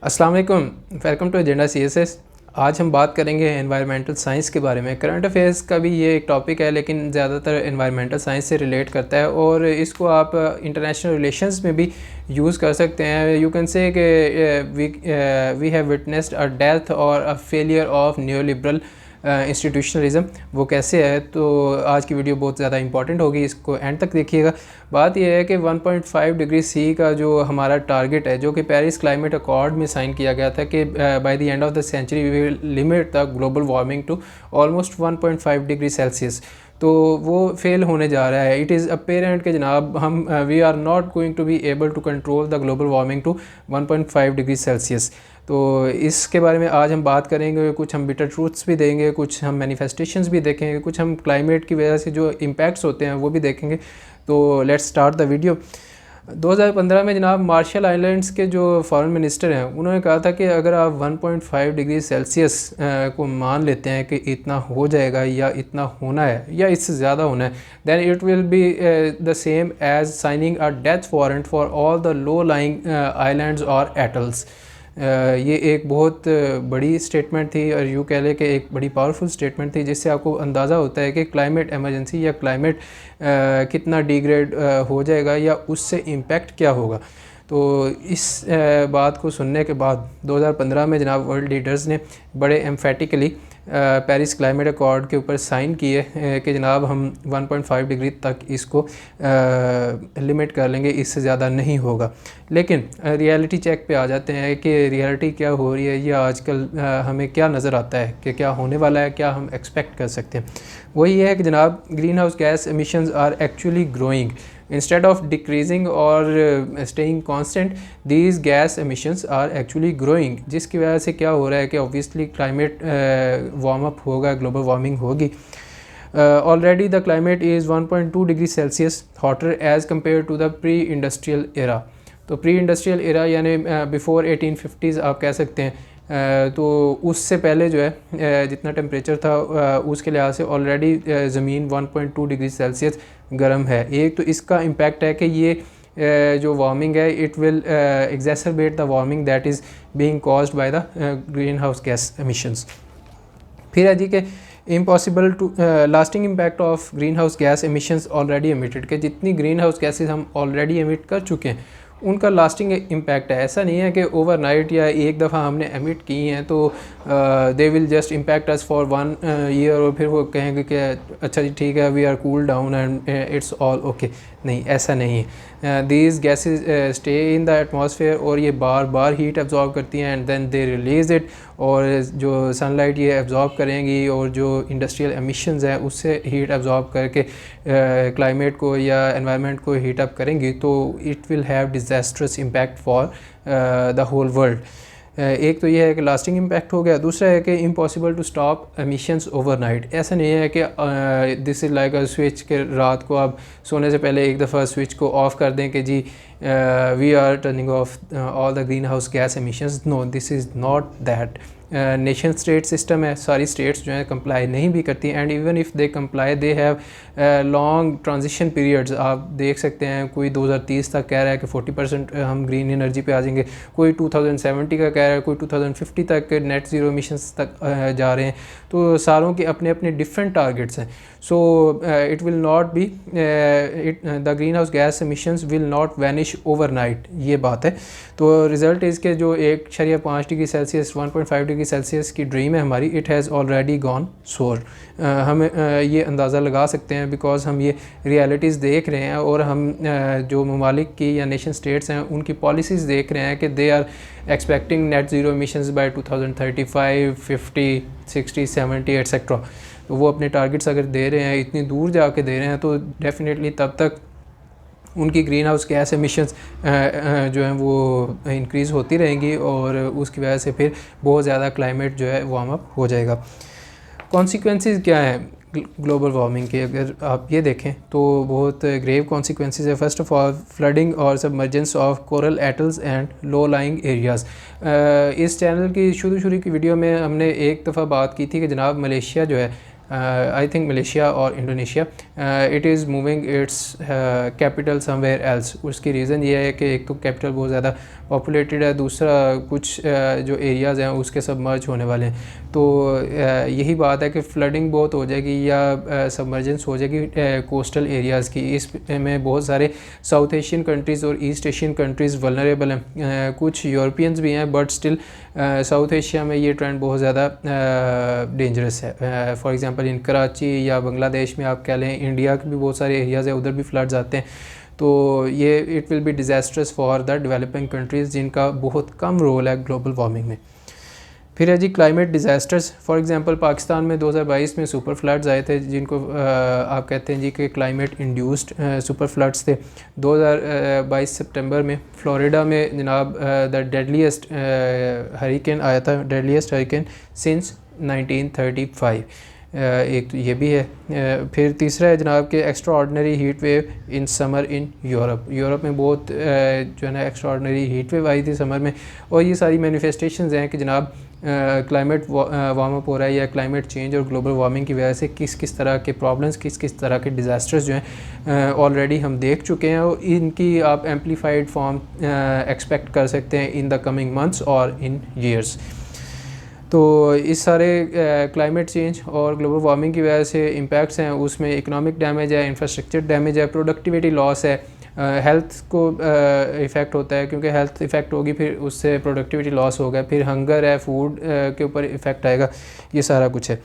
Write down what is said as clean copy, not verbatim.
अस्सलाम वालेकुम, welcome to agenda CSS. आज हम बात करेंगे एनवायरमेंटल साइंस के बारे में। करंट अफेयर्स का भी ये एक टॉपिक है, लेकिन ज़्यादातर एनवायरमेंटल साइंस से रिलेट करता है और इसको आप इंटरनेशनल रिलेशंस में भी यूज़ कर सकते हैं। You can say we have witnessed a death और a failure of neo liberal institutionalism. वो कैसे है, तो आज की वीडियो बहुत ज़्यादा इंपॉर्टेंट होगी, इसको एंड तक देखिएगा। बात यह है कि 1.5 डिग्री सी का जो हमारा टारगेट है, जो कि पेरिस क्लाइमेट अकॉर्ड में साइन किया गया था कि by the end of the century we will limit the global warming to almost 1.5 degree Celsius, तो वो फेल होने जा रहा है। इट इज़ अपेरेंट कि जनाब हम we are not going to be able to control the global warming to 1.5 degree Celsius. तो इसके बारे में आज हम बात करेंगे। कुछ हम बिटर ट्रूथ्स भी देंगे, कुछ हम मैनिफेस्टेशंस भी देखेंगे, कुछ हम क्लाइमेट की वजह से जो इम्पैक्ट्स होते हैं वो भी देखेंगे। तो लेट्स स्टार्ट द वीडियो। 2015 में जनाब मार्शल आइलैंड्स के जो फॉरेन मिनिस्टर हैं, उन्होंने कहा था कि अगर आप 1.5 डिग्री सेल्सियस को मान लेते हैं कि इतना हो जाएगा या इतना होना है या इससे ज़्यादा होना है, then it will be the same as signing a death warrant for all the low lying islands और एटल्स। ये एक बहुत बड़ी स्टेटमेंट थी और यूँ कह लें कि एक बड़ी पावरफुल स्टेटमेंट थी, जिससे आपको अंदाज़ा होता है कि क्लाइमेट एमरजेंसी या क्लाइमेट कितना डिग्रेड हो जाएगा या उससे इम्पैक्ट क्या होगा। तो इस बात को सुनने के बाद 2015 में जनाब वर्ल्ड लीडर्स ने बड़े एम्फेटिकली पेरिस क्लाइमेट अकॉर्ड के ऊपर साइन किए कि जनाब हम 1.5 डिग्री तक इसको लिमिट कर लेंगे, इससे ज़्यादा नहीं होगा। लेकिन रियलिटी चेक पे आ जाते हैं कि रियलिटी क्या हो रही है या आजकल हमें क्या नज़र आता है कि क्या होने वाला है, क्या हम एक्सपेक्ट कर सकते हैं। वही है कि जनाब green house gas emissions are actually growing instead of decreasing or staying constant, these gas emissions are actually growing, जिसकी वजह से क्या हो रहा है कि obviously climate warm up होगा, global warming होगी। Already the climate is 1.2 degree Celsius hotter as compared to the pre-industrial era। तो pre-industrial era यानी before 1850s आप कह सकते हैं। तो उससे पहले जो है जितना टेम्परेचर था उसके लिहाज से ऑलरेडी ज़मीन 1.2 डिग्री सेल्सियस गर्म है। एक तो इसका इम्पैक्ट है कि ये जो वार्मिंग है it will exacerbate the warming that is being caused by the green house gas emissions. फिर है जी कि impossible to lasting impact of green house gas emissions already emitted, के जितनी ग्रीन हाउस गैसेज हम ऑलरेडी एमिट कर चुके हैं उनका लास्टिंग इम्पैक्ट है। ऐसा नहीं है कि ओवरनाइट या एक दफ़ा हमने एमिट की हैं तो they will just impact us for 1 year और फिर वो कहेंगे कि अच्छा जी ठीक है we are cool down and it's all okay. नहीं, ऐसा नहीं है। These gases stay in the atmosphere और ये बार बार हीट एब्जॉर्ब करती हैं and then they release it, और जो सनलाइट ये एब्जॉर्ब करेंगी और जो इंडस्ट्रियल एमिशंस हैं उससे हीट एब्जॉर्ब करके क्लाइमेट को या एनवायरनमेंट को हीट अप करेंगी, तो it will have disastrous impact for the whole world. एक तो ये है कि लास्टिंग इम्पैक्ट हो गया। दूसरा है कि impossible to stop emissions overnight. ऐसा नहीं है कि this is like a switch के रात को आप सोने से पहले एक दफ़ा स्विच को ऑफ़ कर दें कि जी we are turning off all the green house gas emissions. No, this is not that. Nation state system है, सारी स्टेट्स जो हैं कंप्लाई नहीं भी करती and even if they comply they have long transition periods. आप देख सकते हैं कोई 2030 तक कह रहा है कि 40% हम ग्रीन एनर्जी पे आ जाएंगे, कोई 2070 का कह रहा है, कोई 2050 तक नेट ज़ीरो एमिशंस तक जा रहे हैं। तो सारों के अपने अपने डिफरेंट टारगेट्स हैं। So it will not be the green house gas emissions will not vanish overnight, ये बात है। तो रिज़ल्ट इज़ के जो 1.5 डिग्री सेल्सियस 1.5 डिग्री सेल्सियस की ड्रीम है हमारी, इट हैज़ ऑलरेडी गॉन सोर। हम ये अंदाज़ा लगा सकते हैं बिकॉज हम ये रियलिटीज़ देख रहे हैं और हम जो ममालिक की या नेशन स्टेट्स हैं उनकी पॉलिसीज़ देख रहे हैं कि they are expecting net zero emissions by 2035, 50, 60, 70 etcetera. तो वो अपने टारगेट्स अगर दे रहे हैं, इतनी दूर जाके दे रहे हैं, तो डेफिनेटली तब तक उनकी ग्रीन हाउस गैस एमिशंस जो हैं वो इंक्रीज़ होती रहेंगी और उसकी वजह से फिर बहुत ज़्यादा क्लाइमेट जो है वार्म अप हो जाएगा। कॉन्सिक्वेंसेस क्या हैं ग्लोबल वार्मिंग के, अगर आप ये देखें तो बहुत ग्रेव कॉन्सिक्वेंसेस है। फर्स्ट ऑफ ऑल फ्लडिंग और submergence of coral atolls and low lying areas. इस चैनल की शुरू की वीडियो में हमने एक दफ़ा बात की थी कि जनाब मलेशिया जो है आई थिंक मलेशिया और Indonesia, it is moving it's capital somewhere else. उसकी रीज़न ये है कि एक तो कैपिटल बहुत ज़्यादा पॉपुलेटेड है, दूसरा कुछ जो एरियाज़ हैं उसके सबमर्ज होने वाले हैं। तो यही बात है कि फ्लडिंग बहुत हो जाएगी या सबमर्जेंस हो जाएगी कोस्टल एरियाज़ की। इस में बहुत सारे साउथ एशियन कंट्रीज़ और ईस्ट एशियन कंट्रीज़ वल्नरेबल हैं, कुछ यूरोपियंस भी हैं, बट स्टिल साउथ एशिया में ये ट्रेंड बहुत ज़्यादा डेंजरस है। फॉर एग्जांपल इन कराची या बांग्लादेश में आप कह लें, इंडिया के भी बहुत सारे एरियाज़ हैं, उधर भी फ्लड्स आते हैं। तो ये it will be disastrous for the developing countries जिनका बहुत कम रोल है ग्लोबल वार्मिंग में। फिर है जी climate disasters. For example Pakistan में 2022 में सुपर फ्लड्स आए थे, जिनको आप कहते हैं जी कि क्लाइमेट इंड्यूस्ड सुपर फ्लड्स थे। 2022 सितंबर में फ्लोरिडा में जनाब द डेडलीस्ट हरिकेन आया था, डेडलीस्ट हरिकेन सिंस 1935। एक तो ये भी है। फिर तीसरा है जनाब के extra ordinary heat wave in summer in Europe में बहुत जो है ना एक्स्ट्रा ऑर्डनरी हीट वेव आई थी समर में। और ये सारी मैनिफेस्टेशंस हैं कि जनाब क्लाइमेट वार्म अप हो रहा है या क्लाइमेट चेंज और ग्लोबल वार्मिंग की वजह से किस किस तरह के प्रॉब्लम्स, किस किस तरह के डिज़ास्टर्स जो हैं ऑलरेडी हम देख चुके हैं, और इनकी आप एम्पलीफाइड फॉर्म एक्सपेक्ट कर सकते हैं इन द कमिंग मंथ्स और इन ईयर्स। तो इस सारे क्लाइमेट चेंज और ग्लोबल वार्मिंग की वजह से इम्पैक्ट्स हैं, उसमें इकोनॉमिक डैमेज है, इंफ्रास्ट्रक्चर डैमेज है, प्रोडक्टिविटी लॉस है, हेल्थ को इफ़ेक्ट होता है, क्योंकि हेल्थ इफ़ेक्ट होगी फिर उससे प्रोडक्टिविटी लॉस होगा, फिर हंगर है, फूड के ऊपर इफ़ेक्ट आएगा, ये सारा कुछ है।